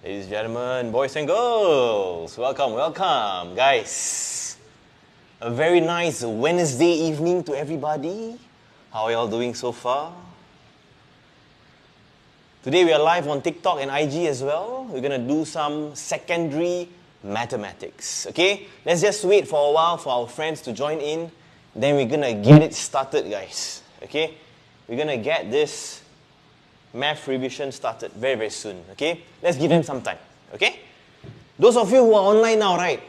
Ladies and gentlemen, boys and girls, welcome, welcome, guys. A very nice Wednesday evening to everybody. How are y'all doing so far? Today we are live on TikTok and IG as well. We're going to do some secondary mathematics, okay? Let's just wait for a while for our friends to join in. Then we're going to get it started, guys, okay? We're going to get this math revision started very, very soon, okay? Let's give them some time, okay? Those of you who are online now, right?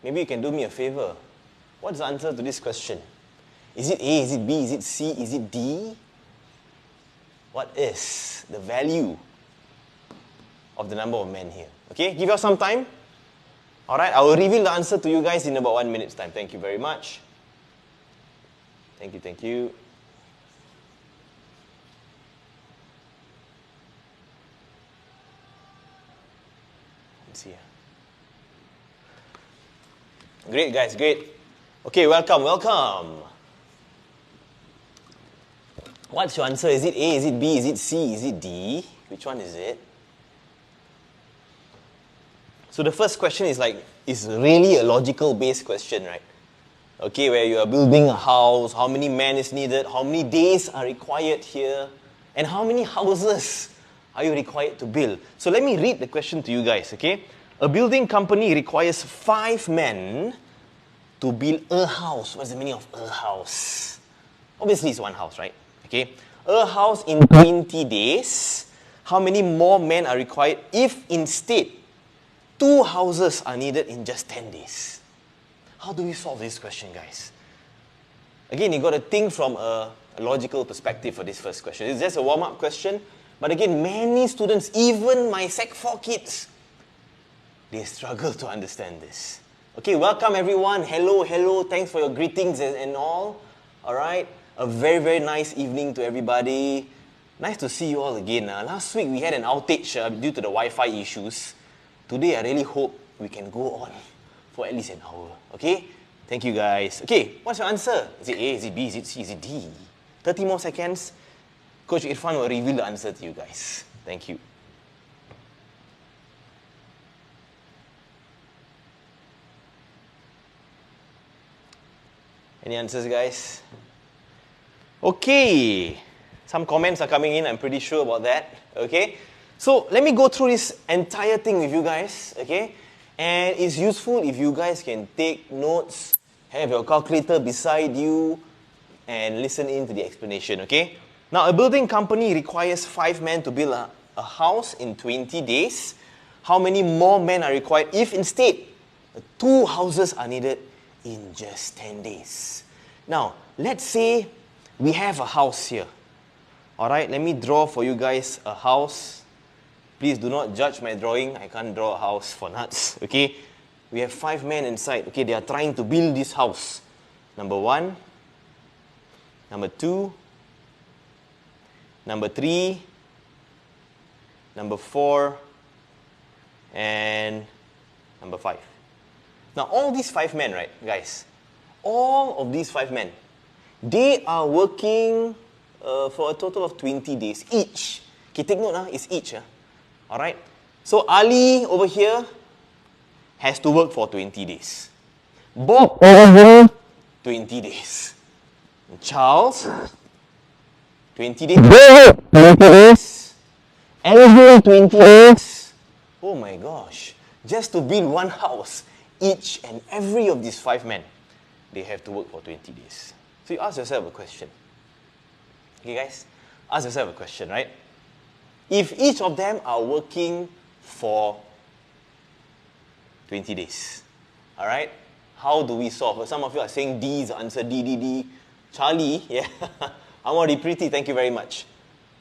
Maybe you can do me a favor. What's the answer to this question? Is it A, is it B, is it C, is it D? What is the value of the number of men here? Okay, give us some time. Alright, I will reveal the answer to you guys in about 1 minute's time. Thank you very much. Thank you, thank you. Let's see. Great, guys, great. Okay, welcome, welcome. What's your answer? Is it A, is it B, is it C, is it D? Which one is it? So the first question is really a logical based question, right? Okay, where you are building a house, how many men is needed, how many days are required here, and how many houses are you required to build? So let me read the question to you guys, okay? A building company requires 5 men to build a house. What's the meaning of a house? Obviously it's one house, right? Okay, a house in 20 days. How many more men are required if instead 2 houses are needed in just 10 days? How do we solve this question, guys? Again, you got to think from a logical perspective for this first question. It's just a warm-up question. But again, many students, even my Sec 4 kids, they struggle to understand this. Okay, welcome everyone. Hello, hello. Thanks for your greetings and all. All right. A very, very nice evening to everybody. Nice to see you all again. Last week we had an outage due to the Wi-Fi issues. Today I really hope we can go on for at least an hour. Okay? Thank you guys. Okay, what's your answer? Is it A, is it B, is it C, is it D? 30 more seconds. Coach Irfan will reveal the answer to you guys. Thank you. Any answers, guys? Okay, some comments are coming in, I'm pretty sure about that, okay? So, let me go through this entire thing with you guys, okay? And it's useful if you guys can take notes, have your calculator beside you, and listen in to the explanation, okay? Now, a building company requires 5 men to build a house in 20 days. How many more men are required if instead 2 houses are needed in just 10 days? Now, let's say we have a house here. Alright, let me draw for you guys a house. Please do not judge my drawing. I can't draw a house for nuts. Okay, we have 5 men inside. Okay, they are trying to build this house. Number 1, number 2, number 3, number 4, and number 5. Now, all these 5 men, right, guys? All of these 5 men, they are working for a total of 20 days each. Okay, take note, it's each. Alright? So Ali over here has to work for 20 days. Bob over here, 20 days. Charles, 20 days. 20 days. Elvin, 20 days. Oh my gosh. Just to build one house, each and every of these 5 men, they have to work for 20 days. So you ask yourself a question. Okay, guys? Ask yourself a question, right? If each of them are working for 20 days, all right? How do we solve? Some of you are saying D is the answer, D, D, D. Charlie, yeah. Amori Pretty, thank you very much.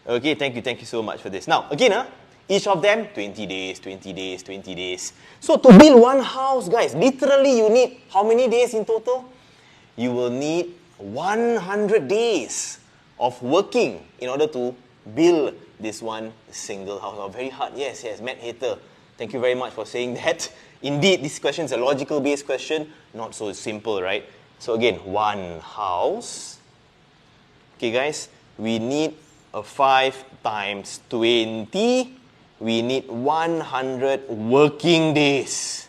Okay, thank you so much for this. Now, again, each of them, 20 days, 20 days, 20 days. So to build one house, guys, literally you need how many days in total? You will need 100 days of working in order to build this one single house. Oh, very hard. Yes, Matt Hater. Thank you very much for saying that. Indeed, this question is a logical based question, not so simple, right? So again, one house. Okay, guys, we need a 5 times 20 we need 100 working days.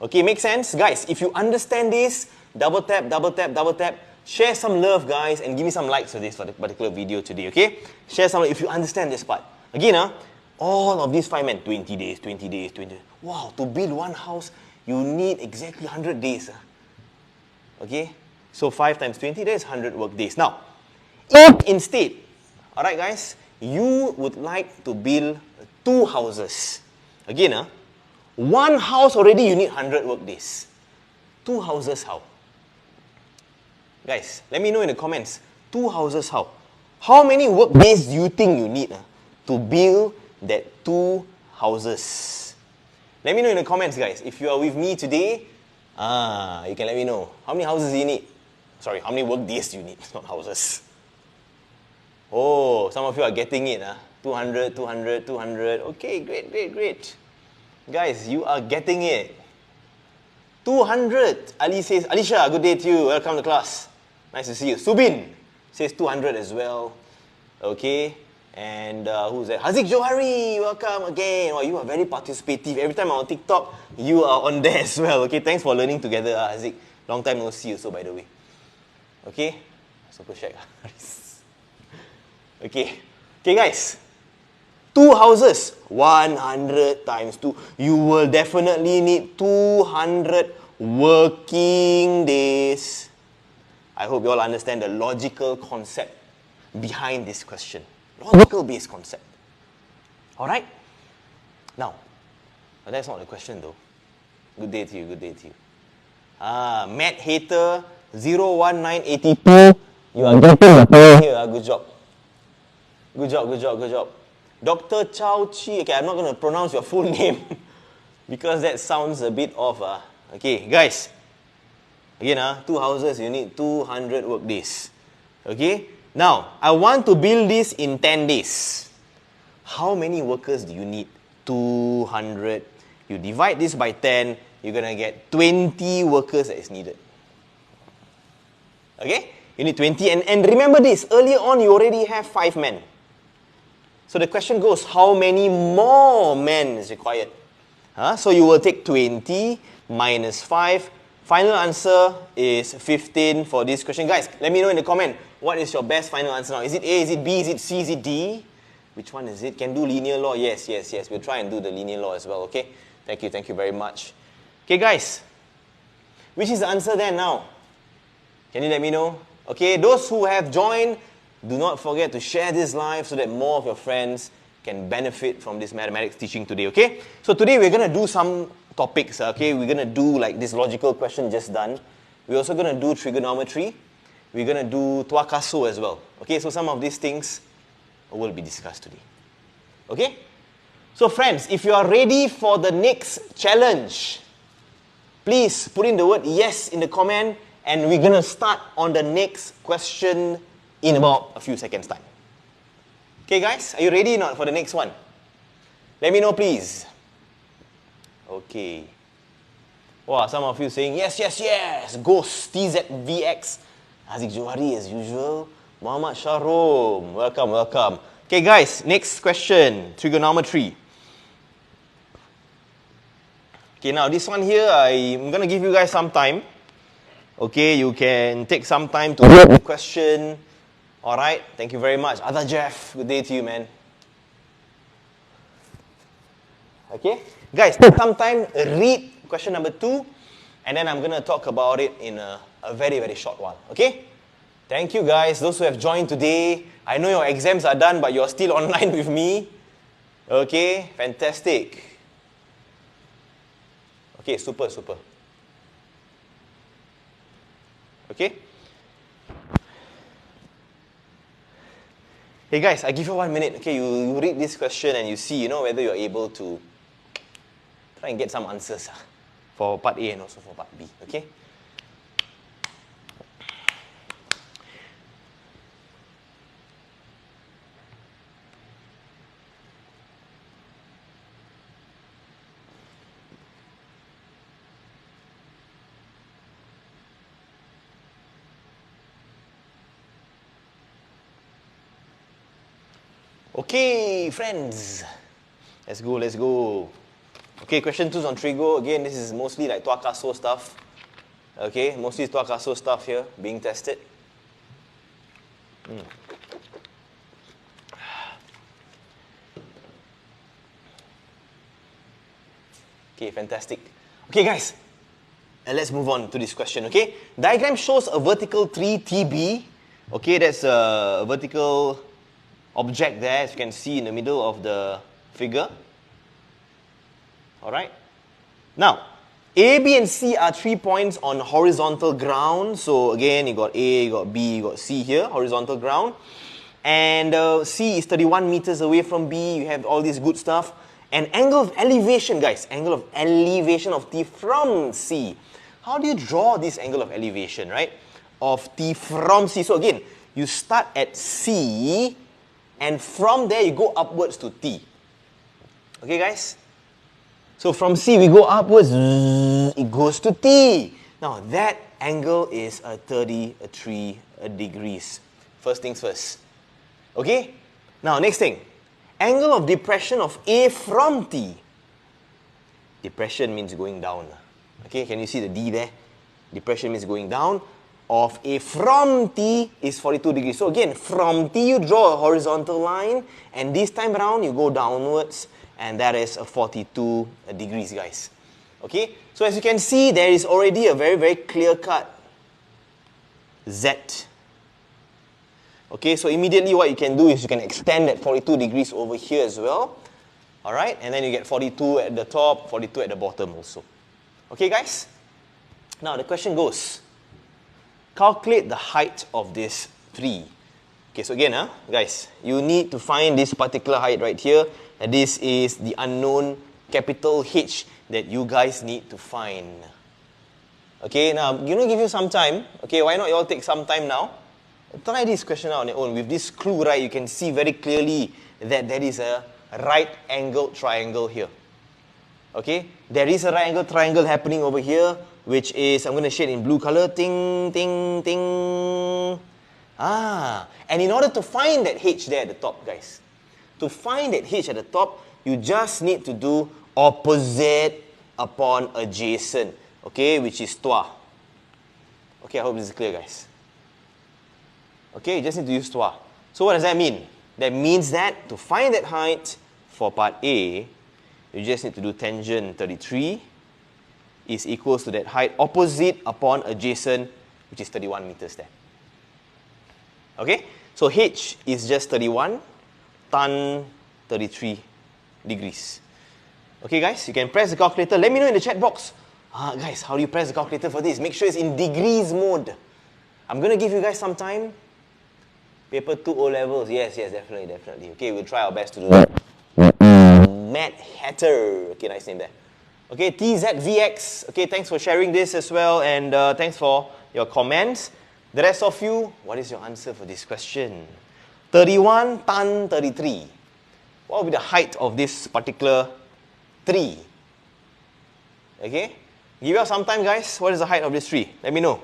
Okay, make sense? Guys, if you understand this, double tap, double tap, double tap. Share some love, guys, and give me some likes for this particular video today, okay? Share some if you understand this part. Again, all of these 5 men, 20 days, 20 days, 20 days. Wow, to build one house, you need exactly 100 days. Okay? So 5 times 20 days, 100 work days. Now, if instead, alright guys, you would like to build 2 houses. Again, one house already you need 100 work days. 2 houses how? Guys, let me know in the comments. 2 houses how? How many work days do you think you need to build that 2 houses? Let me know in the comments, guys. If you are with me today, you can let me know. How many houses do you need? Sorry, how many work days do you need? Not houses. Oh, some of you are getting it. 200, 200, 200. Okay, great, great, great. Guys, you are getting it. 200. Ali says, Alicia, good day to you. Welcome to class. Nice to see you. Subin says 200 as well. Okay. And who's that? Haziq Johari, welcome again. Wow, you are very participative. Every time I'm on TikTok, you are on there as well. Okay, thanks for learning together, Haziq. Long time no see you, so by the way. Okay, super check. Okay, guys. 2 houses, 100 times 2. You will definitely need 200 working days. I hope you all understand the logical concept behind this question. Logical based concept. Alright? Now, that's not the question though. Good day to you, good day to you. Matt Hater 01982. You are getting the point here. Good job. Good job, good job, good job. Dr. Chao Chi. Okay, I'm not going to pronounce your full name because that sounds a bit off. Okay, guys. Again, 2 houses, you need 200 work days. Okay? Now, I want to build this in 10 days. How many workers do you need? 200. You divide this by 10, you're going to get 20 workers that is needed. Okay? You need 20. And remember this, earlier on you already have 5 men. So the question goes, how many more men is required? So you will take 20 minus 5. Final answer is 15 for this question. Guys, let me know in the comment, what is your best final answer now? Is it A, is it B, is it C, is it D? Which one is it? Can do linear law? Yes, yes, yes. We'll try and do the linear law as well, okay? Thank you very much. Okay, guys. Which is the answer then now? Can you let me know? Okay, those who have joined, do not forget to share this live so that more of your friends can benefit from this mathematics teaching today, okay? So today we're going to do some topics, okay? We're going to do like this logical question just done. We're also going to do trigonometry. We're going to do tuakaso as well. Okay, so some of these things will be discussed today. Okay? So friends, if you are ready for the next challenge, please put in the word yes in the comment and we're going to start on the next question in about a few seconds time. Okay guys, are you ready or not for the next one? Let me know please. Okay. Wow, some of you saying yes, yes, yes. Ghost, TZVX. Haziq Johari as usual. Muhammad Sharom. Welcome, welcome. Okay guys, next question. Trigonometry. Okay, now this one here, I'm going to give you guys some time. Okay, you can take some time to read the question. Alright, thank you very much. Ada Jeff, good day to you, man. Okay, guys, take some time, read question number 2, and then I'm going to talk about it in a very, very short while. Okay? Thank you, guys. Those who have joined today, I know your exams are done, but you're still online with me. Okay, fantastic. Okay, super, super. Okay? Hey guys, I give you 1 minute. Okay, you read this question and you see, whether you're able to try and get some answers for part A and also for part B. Okay? Okay, friends. Let's go, let's go. Okay, question 2 is on trigo. Again, this is mostly like 𝐸𝐴𝐴 stuff. Okay, mostly 𝐸𝐴𝐴 stuff here being tested. Okay, fantastic. Okay, guys, let's move on to this question, okay? Diagram shows a vertical 3TB. Okay, that's a vertical object there, as you can see in the middle of the figure. All right. Now, A, B, and C are 3 points on horizontal ground. So again, you got A, you got B, you got C here, horizontal ground. And C is 31 meters away from B. You have all this good stuff. And angle of elevation, guys, angle of elevation of T from C. How do you draw this angle of elevation, right? Of T from C. So again, you start at C, and from there you go upwards to T. Okay, guys? So from C we go upwards, it goes to T. Now that angle is a 33 degrees. First things first. Okay? Now next thing. Angle of depression of A from T. Depression means going down. Okay, can you see the D there? Depression means going down. Of A from T is 42 degrees. So again, from T you draw a horizontal line, and this time around you go downwards, and that is a 42 degrees, guys. Okay, so as you can see, there is already a very, very clear-cut Z. Okay, so immediately what you can do is you can extend that 42 degrees over here as well. Alright, and then you get 42 at the top, 42 at the bottom also. Okay, guys? Now the question goes, calculate the height of this tree. Okay, so again, guys, you need to find this particular height right here. And this is the unknown capital H that you guys need to find. Okay, now, I'm going to give you some time. Okay, why not you all take some time now? Try this question out on your own. With this clue, right, you can see very clearly that there is a right-angled triangle here. Okay, there is a right-angled triangle happening over here, which is, I'm going to shade in blue color. Ting, ting, ting. And in order to find that H there at the top, guys, to find that H at the top, you just need to do opposite upon adjacent, okay, which is 𝐸. Okay, I hope this is clear, guys. Okay, you just need to use 𝐸. So what does that mean? That means that to find that height for part A, you just need to do tangent 33 is equals to that height opposite upon adjacent, which is 31 meters there. Okay, so H is just 31, tan 33 degrees. Okay, guys, you can press the calculator. Let me know in the chat box. Guys, how do you press the calculator for this? Make sure it's in degrees mode. I'm going to give you guys some time. Paper 2 O-levels. Yes, definitely. Okay, we'll try our best to do that. Matt Hatter. Okay, nice name there. Okay, TZVX. Okay, thanks for sharing this as well. And thanks for your comments. The rest of you, what is your answer for this question? 31 tan 33. What will be the height of this particular tree? Okay, give us some time, guys. What is the height of this tree? Let me know.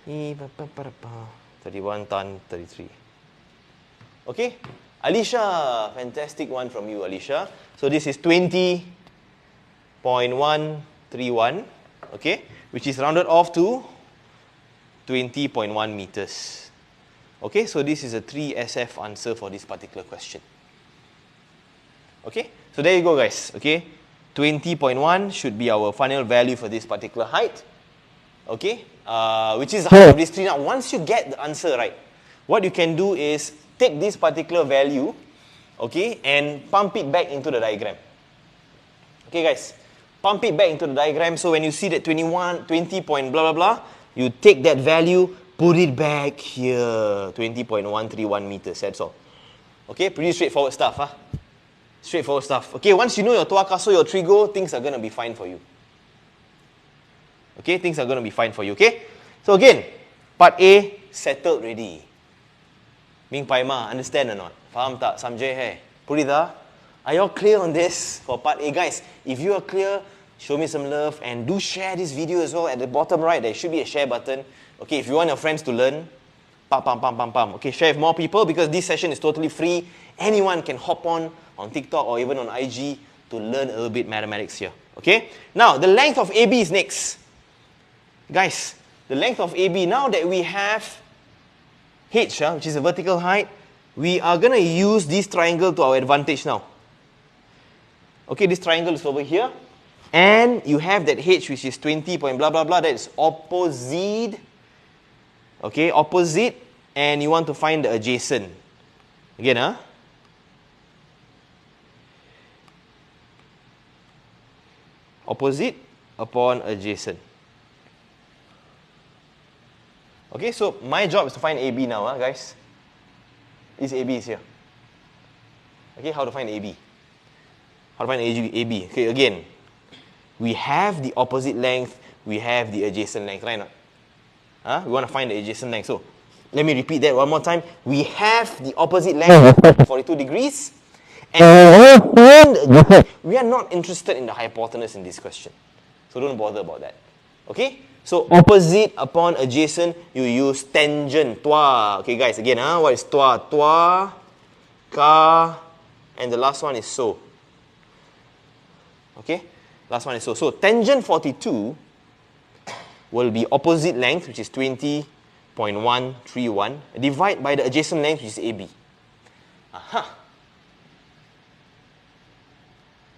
31 tan 33. Okay, Alicia, fantastic one from you, Alicia. So this is 20.131, okay, which is rounded off to 20.1 meters. Okay, so this is a 3SF answer for this particular question. Okay, so there you go, guys. Okay, 20.1 should be our final value for this particular height. Okay, which is the height of this tree. Now, once you get the answer right, what you can do is take this particular value, okay, and pump it back into the diagram. Okay, guys, pump it back into the diagram. So when you see that 20 point blah blah blah, you take that value, put it back here, 20.131 meters. That's all. Okay, pretty straightforward stuff, Straightforward stuff. Okay, once you know your 𝐸𝐴𝐴, your trigo, things are going to be fine for you. Okay, things are going to be fine for you, okay? So again, part A, settled already. Ming Paima, understand or not? Faham tak? Samjay hai? Purida? Are you all clear on this for part A? Guys, if you are clear, show me some love and do share this video as well. At the bottom right, there should be a share button. Okay, if you want your friends to learn, Pam, pam, pam, pam, pam. Okay, share with more people because this session is totally free. Anyone can hop on TikTok or even on IG to learn a little bit mathematics here. Okay? Now, the length of AB is next. Guys, the length of AB, now that we have H, which is the vertical height, we are going to use this triangle to our advantage now. Okay, this triangle is over here. And you have that H, which is 20 point blah, blah, blah. That is opposite. Okay, opposite. And you want to find the adjacent. Again, opposite upon adjacent. Okay, so my job is to find AB now, guys. This AB is here. Okay, how to find AB? How to find AB? Okay, again, we have the opposite length, we have the adjacent length, right? We want to find the adjacent length. So, let me repeat that one more time. We have the opposite length, 42 degrees. And we are not interested in the hypotenuse in this question. So don't bother about that. Okay? So opposite upon adjacent, you use tangent, toa. Okay guys, again, what is toa? Toa, ka, and the last one is so. Okay? Last one is so. So tangent 42 will be opposite length, which is 20.131, divided by the adjacent length, which is AB. Aha.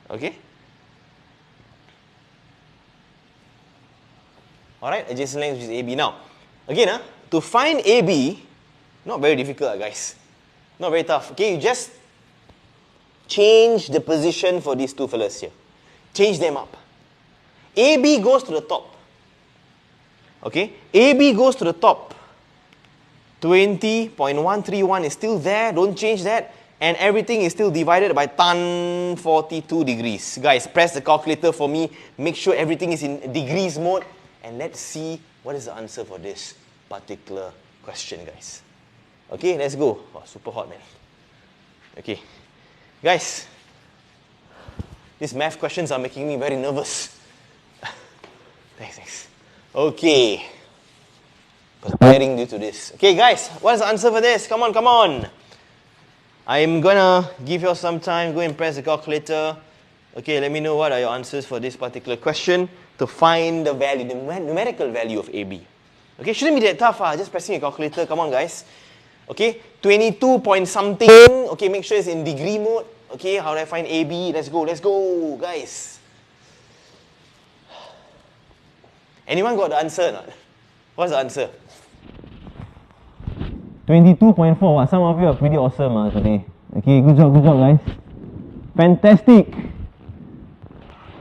Okay? Alright, adjacent length, which is AB. Now, again, to find AB, not very difficult, guys. Not very tough. Okay, you just change the position for these two fellas here. Change them up. AB goes to the top. Okay, AB goes to the top. 20.131 is still there. Don't change that. And everything is still divided by tan 42 degrees. Guys, press the calculator for me. Make sure everything is in degrees mode. And let's see what is the answer for this particular question, guys. Okay, let's go. Oh, super hot, man. Okay. Guys, these math questions are making me very nervous. Thanks. Okay. Preparing due to this. Okay, guys, what is the answer for this? Come on. I'm gonna give you some time. Go and press the calculator. Okay, let me know what are your answers for this particular question to find the value, the numerical value of AB. Okay, shouldn't be that tough. Just pressing a calculator. Come on, guys. Okay, 22 point something. Okay, make sure it's in degree mode. Okay, how do I find AB? Let's go, guys. Anyone got the answer or not? What's the answer? 22.4. Some of you are pretty awesome today. Okay, good job guys. Fantastic.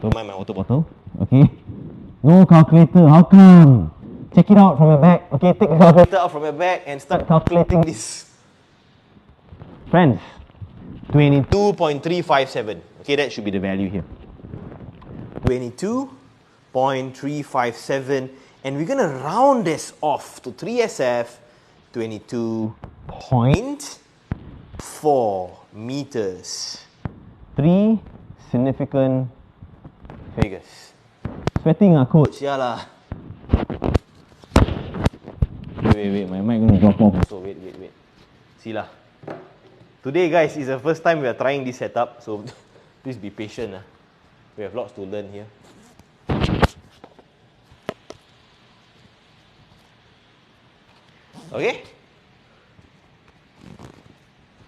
Don't mind my water bottle. Okay. No calculator. How come? Check it out from your bag. Okay, take the calculator out from your bag and start calculating this. Friends, 22.357. Okay, that should be the value here. 22.357. And we're going to round this off to 3SF. 22.4 meters. 3 significant figures. Sweating, coach. Yeah lah. Wait, my mic gonna drop off. So wait. See lah. Today, guys, is the first time we are trying this setup, so please be patient. We have lots to learn here. Okay?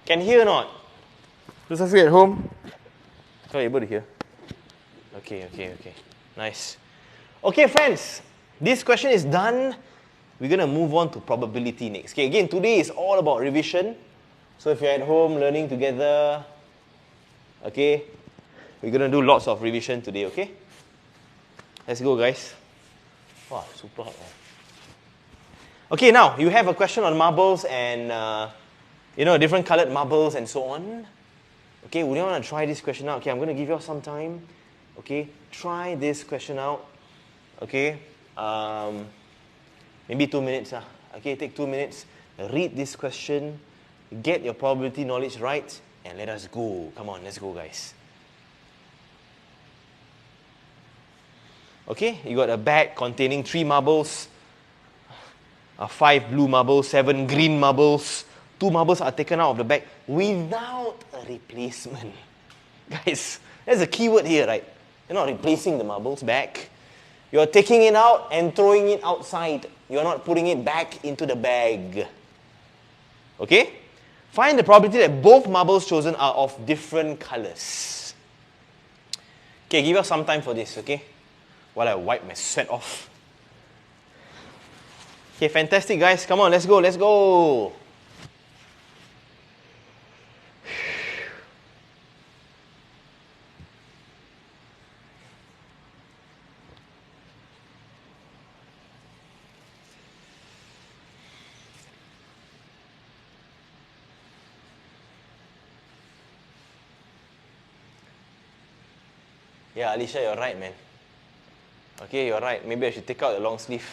Can hear or not? Those of you at home? Are you able to hear? Okay. Nice. Okay, friends. This question is done. We're going to move on to probability next. Okay, again, today is all about revision. So if you're at home learning together, okay, we're going to do lots of revision today, okay? Let's go, guys. Wow, super hot. Okay, now, you have a question on marbles and, different colored marbles and so on. Okay, would you want to try this question out? Okay, I'm going to give you all some time. Okay, try this question out. Okay, maybe 2 minutes. Okay, take 2 minutes. Read this question. Get your probability knowledge right. And let us go. Come on, let's go, guys. Okay, you got a bag containing 3 marbles. 5 blue marbles, 7 green marbles. 2 marbles are taken out of the bag without a replacement. Guys, there's a key word here, right? You're not replacing the marbles back. You're taking it out and throwing it outside. You're not putting it back into the bag. Okay? Find the probability that both marbles chosen are of different colors. Okay, give us some time for this, okay? While I wipe my sweat off. Okay, fantastic, guys. Come on, let's go, let's go. Yeah, Alicia, you're right, man. Okay, you're right. Maybe I should take out the long sleeve.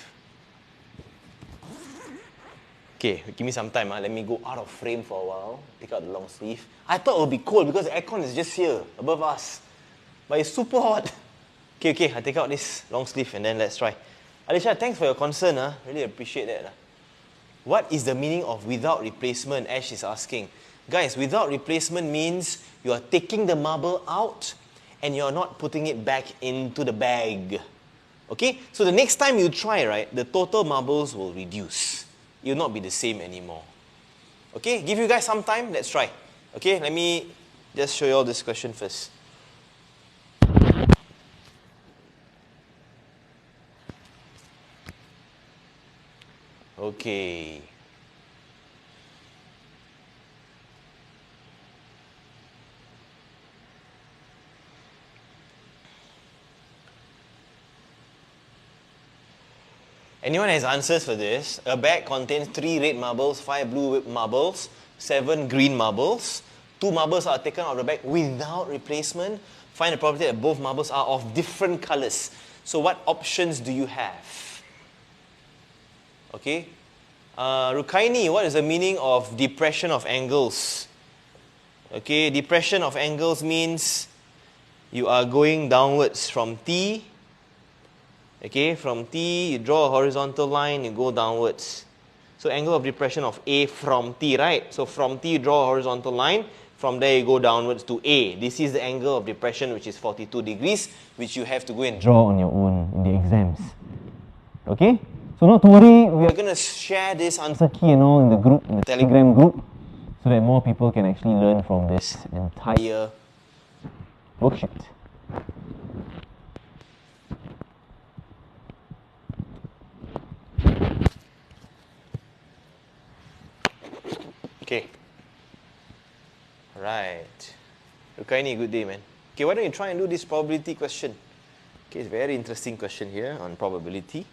Okay, give me some time. Let me go out of frame for a while. Take out the long sleeve. I thought it would be cold because the aircon is just here, above us. But it's super hot. Okay, I take out this long sleeve and then let's try. Alicia, thanks for your concern. Really appreciate that. What is the meaning of without replacement? Ash is asking. Guys, without replacement means you are taking the marble out and you're not putting it back into the bag. Okay? So the next time you try, right, the total marbles will reduce. It will not be the same anymore. Okay? Give you guys some time. Let's try. Okay? Let me just show you all this question first. Okay. Anyone has answers for this? A bag contains 3 red marbles, 5 blue marbles, 7 green marbles. 2 marbles are taken out of the bag without replacement. Find the probability that both marbles are of different colors. So what options do you have? Okay. Rukaini, what is the meaning of depression of angles? Okay, depression of angles means you are going downwards from T. Okay, from T, you draw a horizontal line, you go downwards. So angle of depression of A from T, right? So from T, you draw a horizontal line. From there, you go downwards to A. This is the angle of depression, which is 42 degrees, which you have to go and draw on your own in the exams. Okay? So not to worry, we are going to share this answer key and all in the group, in the Telegram group, so that more people can actually learn from this entire worksheet. Okay. Right. Rukaini, good day, man. Okay, why don't you try and do this probability question? Okay, it's a very interesting question here on probability.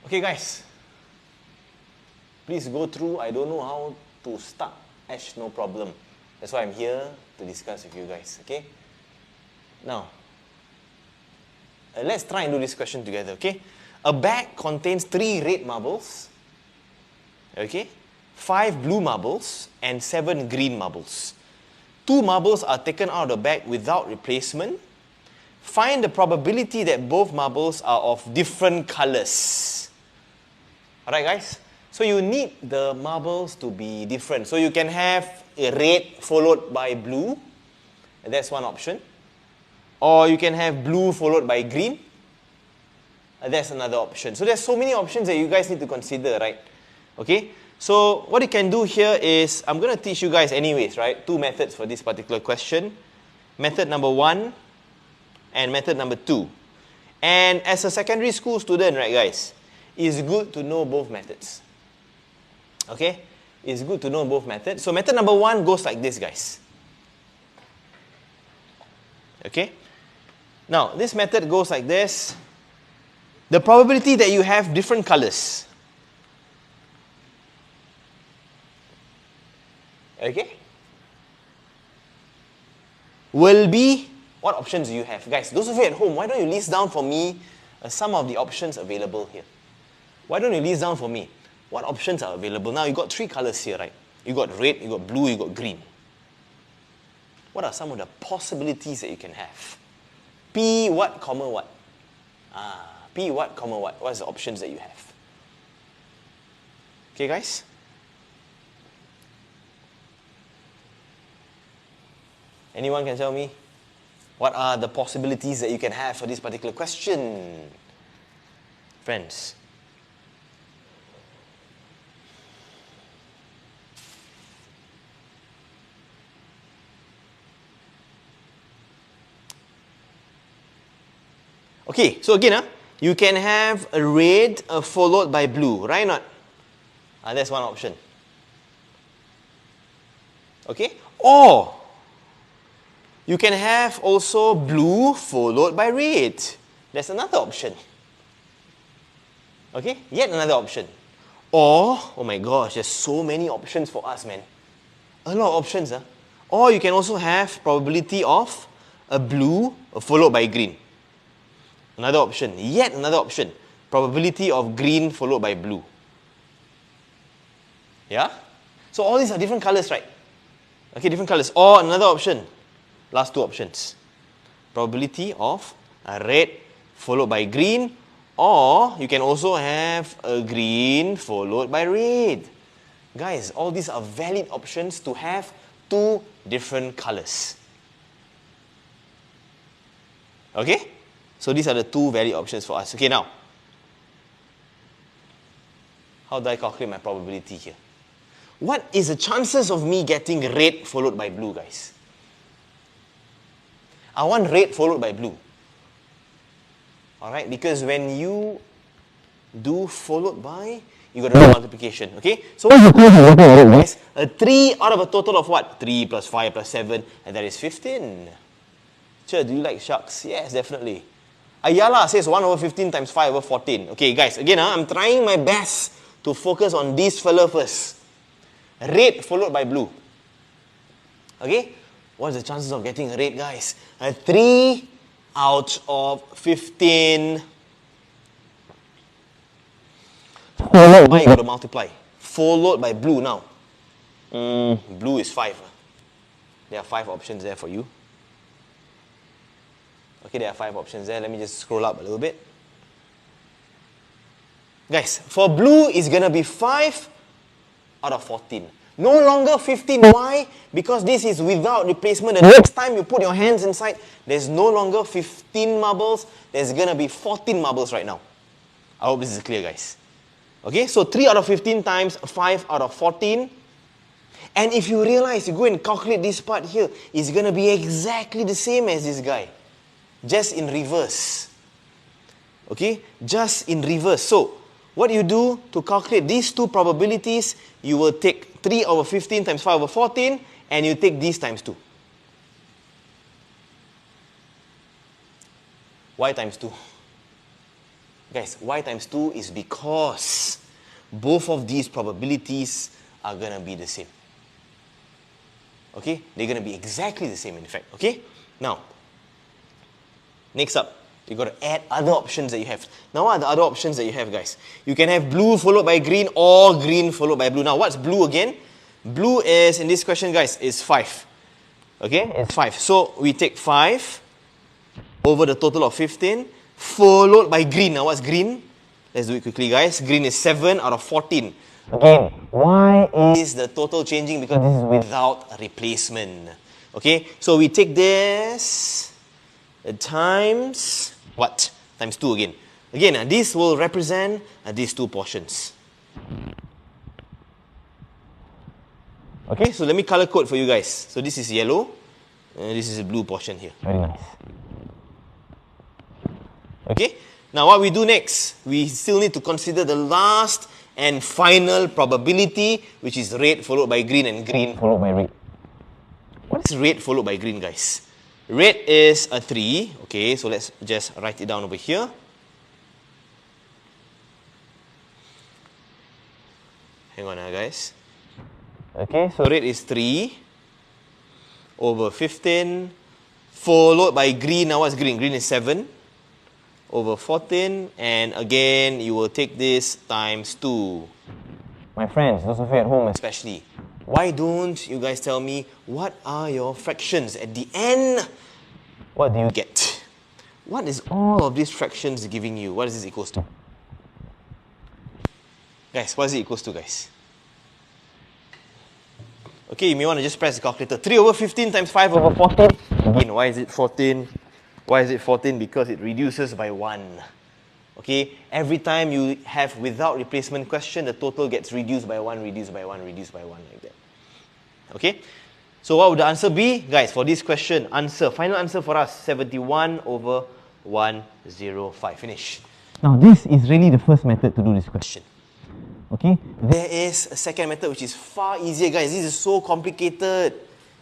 Okay, guys, please go through. I don't know how to start. Ash, no problem. That's why I'm here to discuss with you guys, okay? Now, let's try and do this question together, okay? A bag contains 3 red marbles, okay? 5 blue marbles and 7 green marbles. 2 marbles are taken out of the bag without replacement. Find the probability that both marbles are of different colors. Alright, guys? So you need the marbles to be different. So you can have a red followed by blue. That's one option. Or you can have blue followed by green. That's another option. So there's so many options that you guys need to consider, right? Okay? So what you can do here is, I'm going to teach you guys anyways, right? 2 methods for this particular question. Method number 1 and method number 2. And as a secondary school student, right, guys, it's good to know both methods. Okay? It's good to know both methods. So method number 1 goes like this, guys. Okay? Now, this method goes like this. The probability that you have different colors. Okay? Will be, what options do you have? Guys, those of you at home, why don't you list down for me some of the options available here? Why don't you list down for me what options are available? Now, you got 3 colors here, right? You got red, you got blue, you got green. What are some of the possibilities that you can have? P what, comma what? P what, comma what? What are the options that you have? Okay, guys? Anyone can tell me? What are the possibilities that you can have for this particular question? Friends. Okay, so again, you can have a red followed by blue, right or not? That's one option. Okay? Or you can have also blue followed by red. That's another option. Okay? Yet another option. Or, oh my gosh, there's so many options for us, man. A lot of options. Or you can also have probability of a blue followed by green. Another option. Yet another option. Probability of green followed by blue. Yeah? So all these are different colors, right? Okay, different colors. Or another option. Last 2 options. Probability of a red followed by green. Or you can also have a green followed by red. Guys, all these are valid options to have 2 different colors. Okay? So these are the 2 valid options for us. Okay, now, how do I calculate my probability here? What is the chances of me getting red followed by blue, guys? I want red followed by blue. Alright, because when you do followed by, you got to do multiplication. Okay? So what's the question, guys? A 3 out of a total of what? 3 plus 5 plus 7, and that is 15. Sure, do you like sharks? Yes, definitely. Ayala says 1 over 15 times 5 over 14. Okay, guys, again, I'm trying my best to focus on this fella first. Red followed by blue. Okay? What's the chances of getting red, guys? 3 out of 15. Followed by, you got to multiply. Followed by blue now. Blue is 5. There are 5 options there for you. Okay, there are 5 options there. Let me just scroll up a little bit. Guys, for blue, it's going to be 5 out of 14. No longer 15. Why? Because this is without replacement. The next time you put your hands inside, there's no longer 15 marbles. There's going to be 14 marbles right now. I hope this is clear, guys. Okay, so 3 out of 15 times 5 out of 14. And if you realize, you go and calculate this part here, it's going to be exactly the same as this guy. Just in reverse. Okay? Just in reverse. So, what you do to calculate these 2 probabilities, you will take 3 over 15 times 5 over 14, and you take these times 2. Why times 2? Guys, why times 2 is because both of these probabilities are going to be the same. Okay? They're going to be exactly the same, in fact. Okay? Now, next up, you got to add other options that you have. Now, what are the other options that you have, guys? You can have blue followed by green or green followed by blue. Now, what's blue again? Blue is, in this question, guys, is 5. Okay? It's 5. So, we take 5 over the total of 15 followed by green. Now, what's green? Let's do it quickly, guys. Green is 7 out of 14. Again, why is the total changing? Because this is without a replacement. Okay? So, we take this times what? Times 2 again. Again, this will represent these 2 portions. Okay, so let me color code for you guys. So this is yellow, and this is a blue portion here. Very nice. Okay, now what we do next? We still need to consider the last and final probability, which is red followed by green and green followed by red. What is red followed by green, guys? Rate is a 3. Okay, so let's just write it down over here. Hang on, guys. Okay, so rate is 3 over 15, followed by green. Now what's green? Green is 7 over 14, and again, you will take this times 2. My friends, those of you at home Especially, why don't you guys tell me what are your fractions at the end? What do you Get? What is all of these fractions giving you? What is this equals to? Guys, what is it equals to, guys? Okay, you may want to just press the calculator. 3 over 15 times 5 over 14. Again, why is it 14? Why is it 14? Because it reduces by 1. Okay, every time you have without replacement question, the total gets reduced by 1, reduced by 1, reduced by 1, like that. Okay, so what would the answer be? Guys, for this question, final answer for us, 71 over 105. Finish. Now, this is really the first method to do this question. Okay, there is a second method which is far easier, guys. This is so complicated.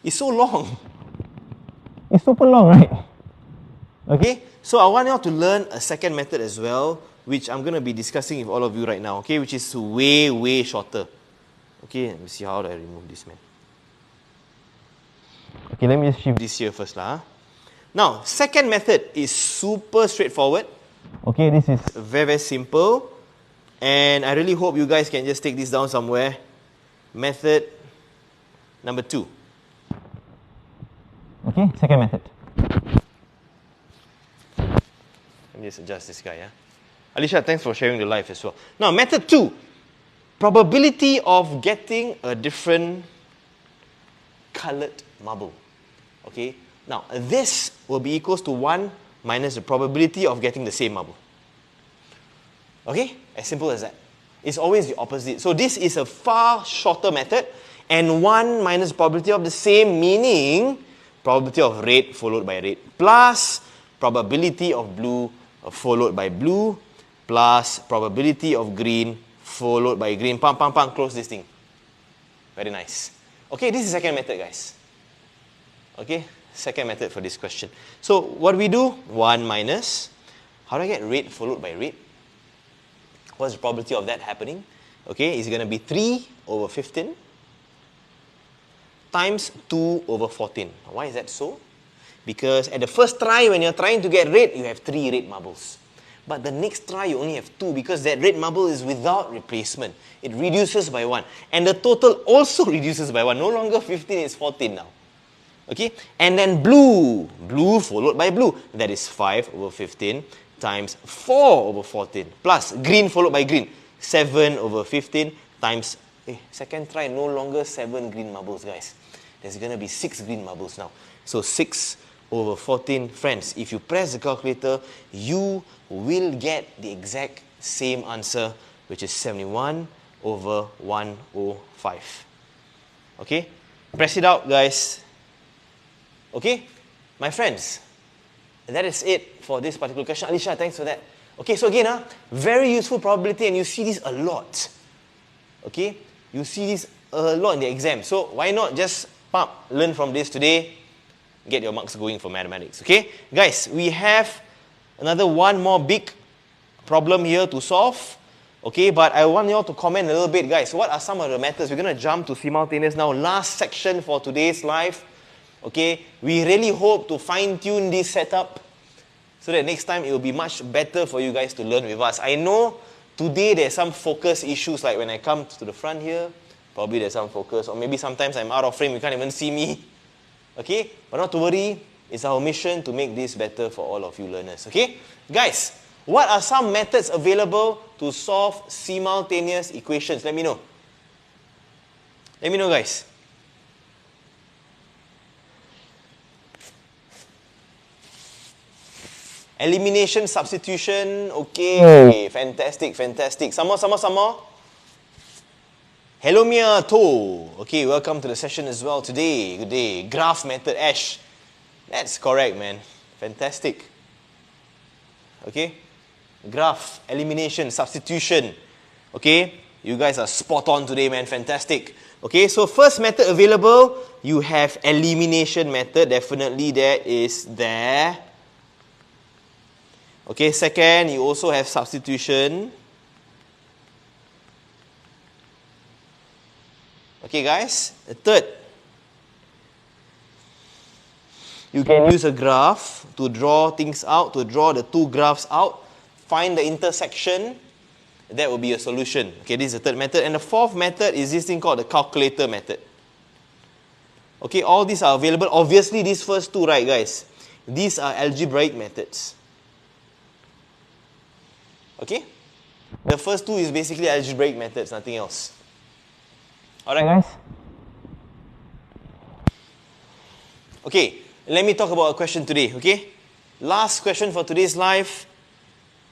It's so long. It's super long, right? Okay, so I want you all to learn a second method as well, which I'm going to be discussing with all of you right now, okay, which is way, way shorter. Okay, let me see how do I remove this, man. Okay, let me just shift this here first. Now, second method is super straightforward. Okay, this is very, very simple. And I really hope you guys can just take this down somewhere. Method number 2. Okay, second method. Let me just adjust this guy, yeah? Alicia, thanks for sharing the live as well. Now, method 2. Probability of getting a different colored marble. Okay? Now, this will be equals to 1 minus the probability of getting the same marble. Okay? As simple as that. It's always the opposite. So this is a far shorter method, and 1 minus probability of the same, meaning probability of red followed by red, plus probability of blue followed by blue, plus probability of green followed by green. Pam, pam, pam, close this thing. Very nice. Okay, this is second method, guys. Okay, second method for this question. So what do we do? 1 minus, how do I get red followed by red? What's the probability of that happening? Okay, it's going to be 3 over 15 times 2 over 14. Why is that so? Because at the first try, when you're trying to get red, you have 3 red marbles. But the next try, you only have 2 because that red marble is without replacement. It reduces by 1. And the total also reduces by 1. No longer 15, it's 14 now. Okay? And then blue. Blue followed by blue. That is 5 over 15 times 4 over 14. Plus green followed by green. 7 over 15 times... second try, no longer 7 green marbles, guys. There's going to be 6 green marbles now. So 6 over 14. Friends, if you press the calculator, you will get the exact same answer, which is 71 over 105. Okay? Press it out, guys. Okay? My friends, that is it for this particular question. Alicia, thanks for that. Okay, so again, very useful probability, and you see this a lot. Okay? You see this a lot in the exam. So why not just learn from this today, get your marks going for mathematics. Okay? Guys, we have another one more big problem here to solve. Okay, but I want you all to comment a little bit, guys. What are some of the methods? We're going to jump to simultaneous now. Last section for today's live. Okay, we really hope to fine-tune this setup so that next time it will be much better for you guys to learn with us. I know today there's some focus issues, like when I come to the front here, probably there's some focus, or maybe sometimes I'm out of frame, you can't even see me. Okay, but not to worry, it's our mission to make this better for all of you learners. Okay, guys, what are some methods available to solve simultaneous equations? Let me know. Let me know, guys. Elimination, substitution, okay, fantastic, fantastic. Some more. Hello, Mia To. Okay, welcome to the session as well today. Good day. Graph method, Ash. That's correct, man. Fantastic. Okay, graph, elimination, substitution. Okay, You guys are spot on today, man. Fantastic. Okay, so first method available, you have elimination method. Definitely that is there. Okay, second, you also have substitution. Okay, guys. The third, you can use a graph to draw things out, to draw the two graphs out, find the intersection. That will be a solution. Okay, this is the third method. And the fourth method is this thing called the calculator method. Okay, all these are available. Obviously, these first two, right, guys? These are algebraic methods. Okay? The first two is basically algebraic methods, nothing else. Alright, guys? Okay, let me talk about a question today, okay? Last question for today's live.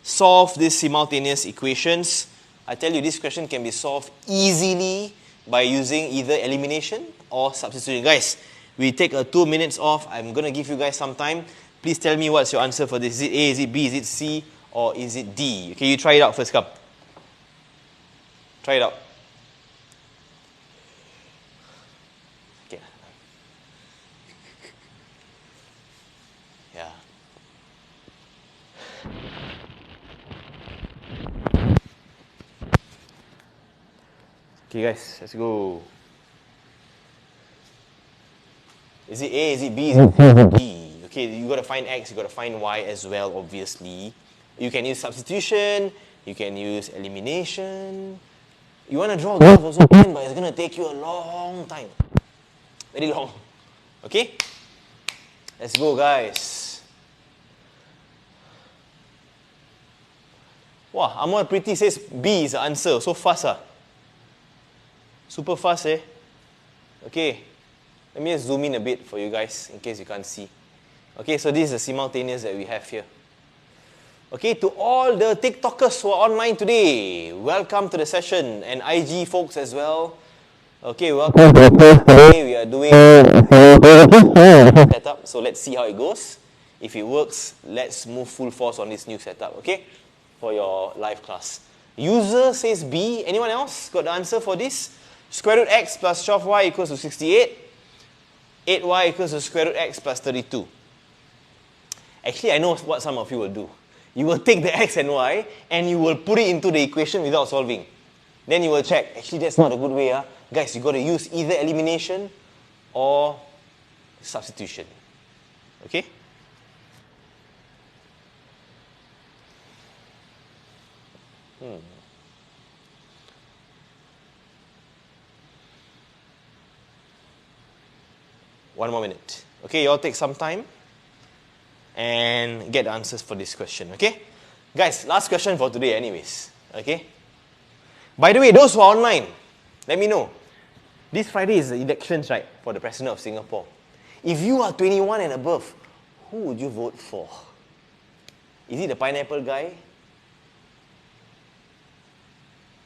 Solve these simultaneous equations. I tell you, this question can be solved easily by using either elimination or substitution. Guys, we take a 2 minutes off. I'm going to give you guys some time. Please tell me what's your answer for this. Is it A, is it B, is it C, or is it D? Okay, you try it out first, come. Try it out. Okay. Yeah. Okay, guys, let's go. Is it A, is it B, is it D? Okay, you got to find X, you got to find Y as well, obviously. You can use substitution, you can use elimination. You want to draw a graph also can, but it's going to take you a long time. Very long. Okay? Let's go, guys. Wow, Amor Pretty says B is the answer. So fast, ah. Super fast, eh? Okay. Let me just zoom in a bit for you guys, in case you can't see. Okay, so this is the simultaneous that we have here. Okay, to all the TikTokers who are online today, welcome to the session, and IG folks as well. Okay, welcome. Today we are doing setup, so let's see how it goes. If it works, let's move full force on this new setup, okay? For your live class. User says B. Anyone else got the answer for this? Square root x plus 12y equals to 68. 8y equals to square root x plus 32. Actually, I know what some of you will do. You will take the x and y and you will put it into the equation without solving. Then you will check. Actually, that's not a good way. Guys, you got to use either elimination or substitution. Okay? One more minute. Okay, you all take some time and get the answers for this question, okay? Guys, last question for today anyways, okay? By the way, those who are online, let me know. This Friday is the elections, right, for the President of Singapore. If you are 21 and above, who would you vote for? Is it the pineapple guy?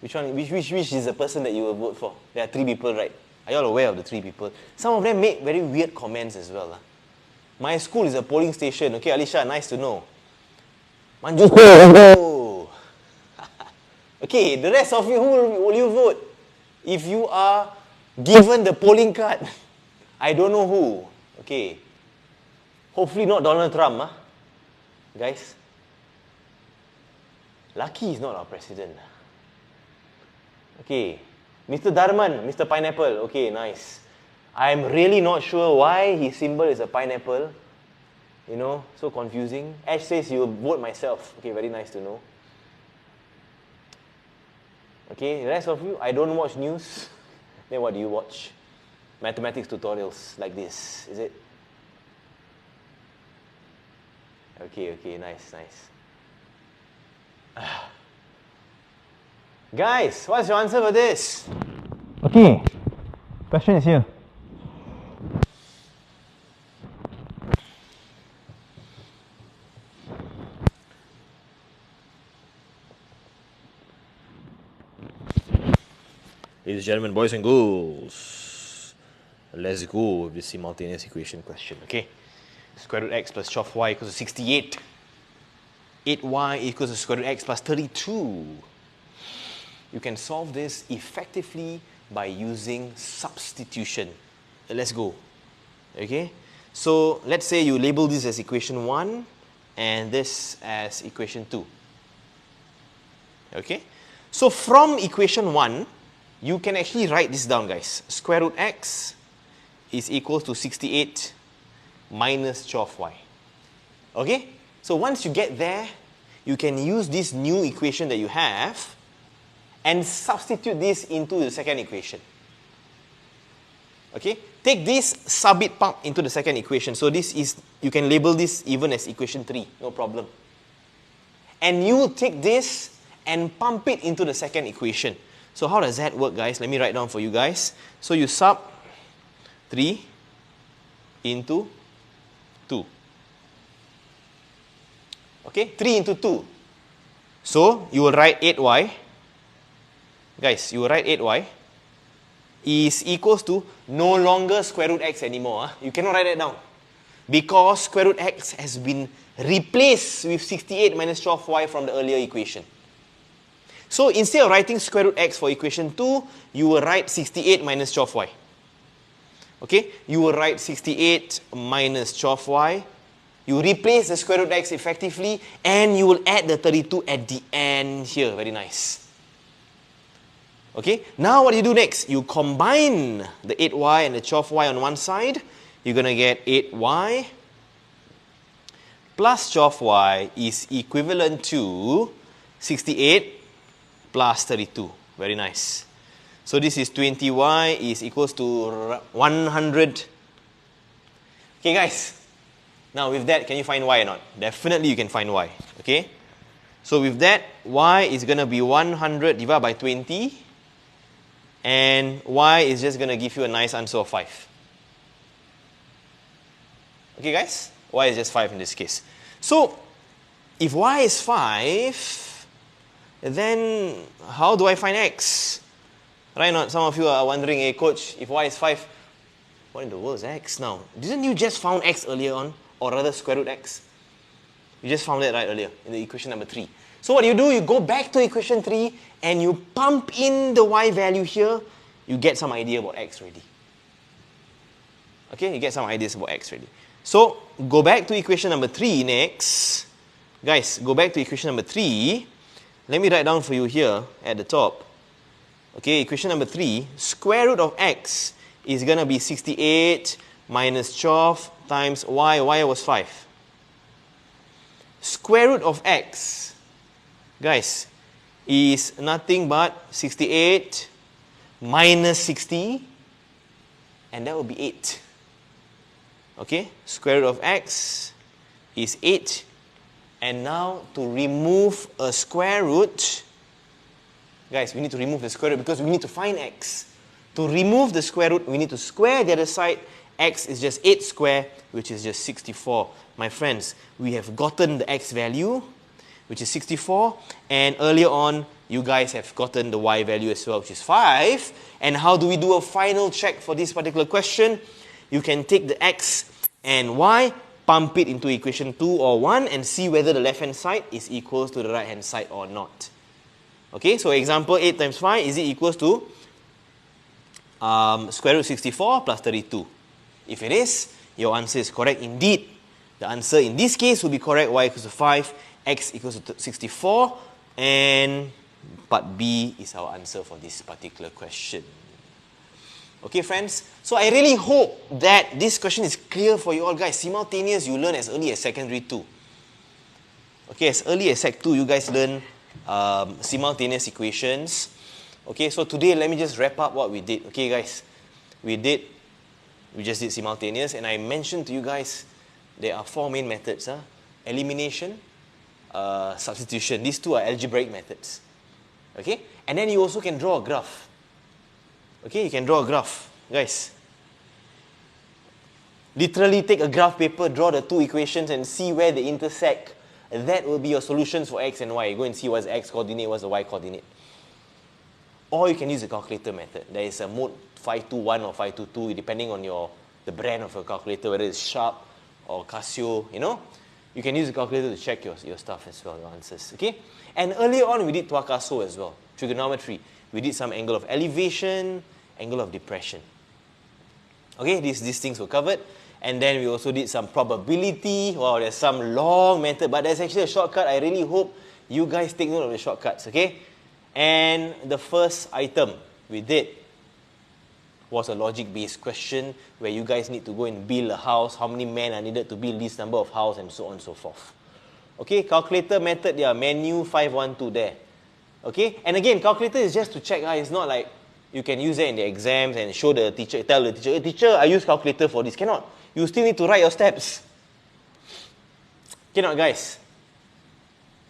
Which one? Which is the person that you will vote for? There are 3 people, right? Are you all aware of the 3 people? Some of them made very weird comments as well. My school is a polling station. Okay, Alisha, nice to know. Manju school. Okay, the rest of you, who will you vote? If you are given the polling card, I don't know who. Okay. Hopefully not Donald Trump, guys. Lucky he's not our president. Okay. Mr. Dharman, Mr. Pineapple. Okay, nice. I'm really not sure why his symbol is a pineapple. You know, so confusing. Ash says you vote myself. Okay, very nice to know. Okay, the rest of you, I don't watch news. Then what do you watch? Mathematics tutorials like this, is it? Okay, nice. Guys, what's your answer for this? Okay, question is here. Ladies and gentlemen, boys and girls, let's go with this simultaneous equation question, okay? Square root x plus 12y equals to 68. 8y equals to square root x plus 32. you can solve this effectively by using substitution. Let's go. Okay? So let's say you label this as equation 1 and this as equation 2. Okay? So from equation 1, you can actually write this down, guys. Square root x is equal to 68 minus 12y. Okay? So once you get there, you can use this new equation that you have and substitute this into the second equation. Okay? Take this, sub it, pump into the second equation. So this is, you can label this even as equation 3, no problem. And you will take this and pump it into the second equation. So how does that work, guys? Let me write down for you guys. So you sub 3 into 2. Okay, 3 into 2. So you will write 8y. Guys, you will write 8y is equals to no longer square root x anymore. You cannot write that down. Because square root x has been replaced with 68 minus 12y from the earlier equation. So instead of writing square root x for equation 2, you will write 68 minus 12y. Okay, you will write 68 minus 12y. You replace the square root x effectively, and you will add the 32 at the end here. Very nice. Okay, now what do you do next? You combine the 8y and the 12y on one side. You're going to get 8y plus 12y is equivalent to 68 plus 32. Very nice. So this is 20y is equals to 100. Okay, guys. Now with that, can you find y or not? Definitely you can find y. Okay. So with that, y is going to be 100 divided by 20. And y is just going to give you a nice answer of 5. Okay, guys? Y is just 5 in this case. So if y is 5, then how do I find x? Right now, some of you are wondering, hey coach, if y is 5, what in the world is x now? Didn't you just found x earlier on? Or rather square root x? You just found that right earlier in the equation number 3. So what do? You go back to equation 3 and you pump in the y value here. You get some idea about x already. Okay, you get some ideas about x already. So go back to equation number 3 next. Guys, go back to equation number 3. Let me write down for you here at the top. Okay, equation number 3, square root of x is going to be 68 minus 12 times y. Y was 5. Square root of x, guys, is nothing but 68 minus 60, and that will be 8. Okay, square root of x is 8. And now to remove a square root, guys, we need to remove the square root because we need to find x. To remove the square root, we need to square the other side. X is just 8 square, which is just 64. My friends, we have gotten the x value, which is 64. And earlier on, you guys have gotten the y value as well, which is 5. And how do we do a final check for this particular question? You can take the x and y, pump it into equation 2 or 1, and see whether the left-hand side is equal to the right-hand side or not. Okay, so example 8 times 5, is it equals to square root 64 plus 32? If it is, your answer is correct indeed. The answer in this case will be correct. Y equals to 5, x equals to 64, and part B is our answer for this particular question. Okay, friends? So I really hope that this question is clear for you all, guys. Simultaneous, you learn as early as secondary 2. Okay, as early as Sec 2, you guys learn simultaneous equations. Okay, so today, let me just wrap up what we did. Okay, guys? We just did simultaneous, and I mentioned to you guys there are 4 main methods. Elimination, substitution. These 2 are algebraic methods. Okay? And then you also can draw a graph. Okay, you can draw a graph. Guys, literally take a graph paper, draw the 2 equations and see where they intersect. That will be your solutions for x and y. Go and see what's the x coordinate, what's the y coordinate. Or you can use the calculator method. There is a mode 521 or 522, depending on the brand of your calculator, whether it's Sharp or Casio, you know. You can use the calculator to check your stuff as well, your answers. Okay? And earlier on, we did tuakaso as well, trigonometry. We did some angle of elevation, angle of depression. Okay, these things were covered. And then we also did some probability. Wow, there's some long method, but there's actually a shortcut. I really hope you guys take note of the shortcuts, okay? And the first item we did was a logic-based question where you guys need to go and build a house, how many men are needed to build this number of house, and so on and so forth. Okay, calculator method, yeah, menu 512 there. Okay, and again, calculator is just to check, it's not like you can use it in the exams and show the teacher, tell the teacher, hey, teacher, I use calculator for this. Cannot. You still need to write your steps. Cannot, guys.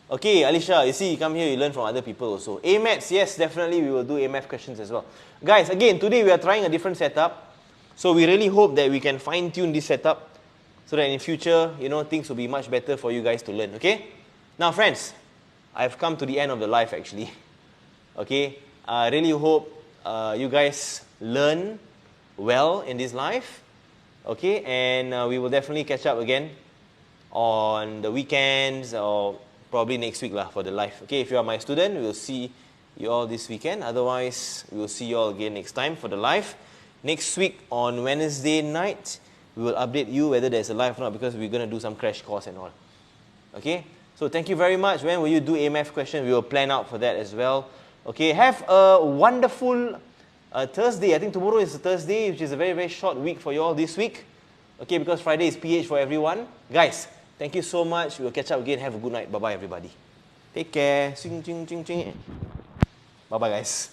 Okay, Alisha, you see, you come here, you learn from other people also. A-Maths, yes, definitely we will do A-Math questions as well. Guys, again, today we are trying a different setup. So we really hope that we can fine-tune this setup so that in future, things will be much better for you guys to learn, okay? Now, friends, I've come to the end of the life, actually. Okay? I really hope you guys learn well in this life. Okay? And we will definitely catch up again on the weekends or probably next week for the live. Okay, if you are my student, we will see you all this weekend. Otherwise, we will see you all again next time for the live. Next week on Wednesday night, we will update you whether there's a live or not because we're going to do some crash course and all. Okay, so thank you very much. When will you do A-Math question? We will plan out for that as well. Okay, have a wonderful Thursday. I think tomorrow is a Thursday, which is a very, very short week for you all this week. Okay, because Friday is PH for everyone. Guys, thank you so much. We'll catch up again. Have a good night. Bye-bye, everybody. Take care. Bye-bye, guys.